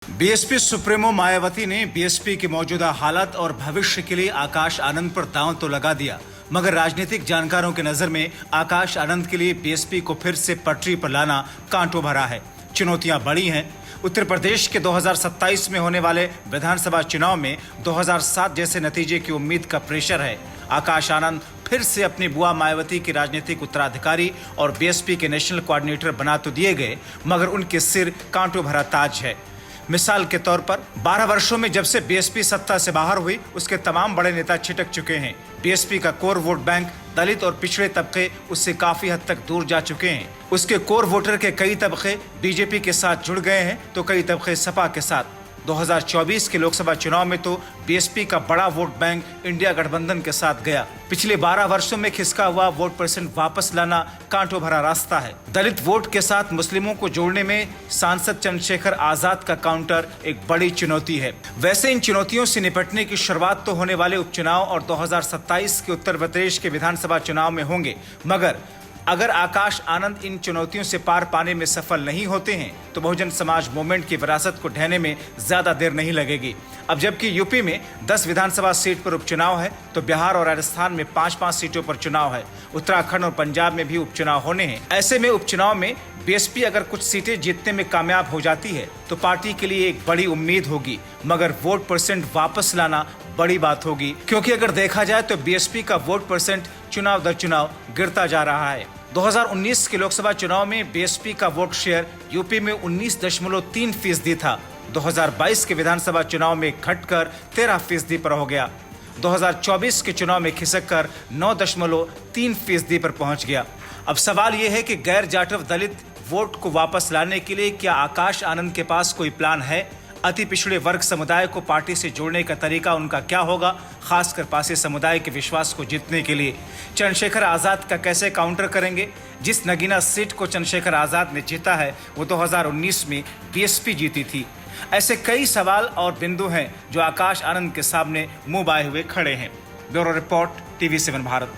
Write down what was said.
BSP supremo Mayawati ने BSP की मौजूदा हालत और भविष्य के लिए आकाश आनंद पर दांव तो लगा दिया, मगर राजनीतिक जानकारों की नजर में आकाश आनंद के लिए बीएसपी को फिर से पटरी पर लाना कांटों भरा है। चुनौतियां बड़ी हैं। उत्तर प्रदेश के 2027 में होने वाले विधानसभा चुनाव में 2007 जैसे नतीजे की उम्मीद का प्रेशर है। आकाश आनंद फिर से अपनी बुआ मायावती के राजनीतिक उत्तराधिकारी और बीएसपी के नेशनल कोऑर्डिनेटर बना तो दिए गए, मगर उनके सिर कांटों भरा ताज है। मिसाल के तौर पर 12 वर्षों में जब से बीएसपी सत्ता से बाहर हुई, उसके तमाम बड़े नेता छिटक चुके हैं। बीएसपी का कोर वोट बैंक दलित और पिछड़े तबके उससे काफी हद तक दूर जा चुके हैं। उसके कोर वोटर के कई तबके बीजेपी के साथ जुड़ गए हैं तो कई तबके सपा के साथ। 2024 के लोकसभा चुनाव में तो बीएसपी का बड़ा वोट बैंक इंडिया गठबंधन के साथ गया। पिछले 12 वर्षों में खिसका हुआ वोट परसेंट वापस लाना कांटों भरा रास्ता है। दलित वोट के साथ मुस्लिमों को जोड़ने में सांसद चंद्रशेखर आजाद का काउंटर एक बड़ी चुनौती है। वैसे इन चुनौतियों से निपटने की शुरुआत तो होने वाले उपचुनाव और 2027 के उत्तर प्रदेश के विधानसभा चुनाव में होंगे, मगर अगर आकाश आनंद इन चुनौतियों से पार पाने में सफल नहीं होते हैं तो बहुजन समाज मूवमेंट की विरासत को ढहने में ज्यादा देर नहीं लगेगी। अब जबकि यूपी में 10 विधानसभा सीट पर उपचुनाव है तो बिहार और राजस्थान में 5-5 सीटों पर चुनाव है। उत्तराखंड और पंजाब में भी उपचुनाव होने हैं। ऐसे में उपचुनाव में बीएसपी अगर कुछ सीटें जीतने में कामयाब हो जाती है तो पार्टी के लिए एक बड़ी उम्मीद होगी, मगर वोट परसेंट वापस लाना बड़ी बात होगी, क्योंकि अगर देखा जाए तो बीएसपी का वोट परसेंट चुनाव दर चुनाव गिरता जा रहा है। 2019 के लोकसभा चुनाव में बीएसपी का वोट शेयर यूपी में 19.3% था। 2022 के विधानसभा चुनाव में घटकर 13% पर हो गया। 2024 के चुनाव में खिसककर 9.3% पर पहुंच गया। अब सवाल यह है कि गैर जाटव दलित वोट को वापस लाने के लिए क्या आकाश आनंद के पास कोई प्लान है? अति पिछड़े वर्ग समुदाय को पार्टी से जोड़ने का तरीका उनका क्या होगा, खासकर पासी समुदाय के विश्वास को जीतने के लिए? चंद्रशेखर आजाद का कैसे काउंटर करेंगे? जिस नगीना सीट को चंद्रशेखर आजाद ने जीता है वो 2019 में बीएसपी जीती थी। ऐसे कई सवाल और बिंदु हैं जो आकाश आनंद के सामने मुंह बाए हुए खड़े हैं। Bureau report, TV7 Bharat.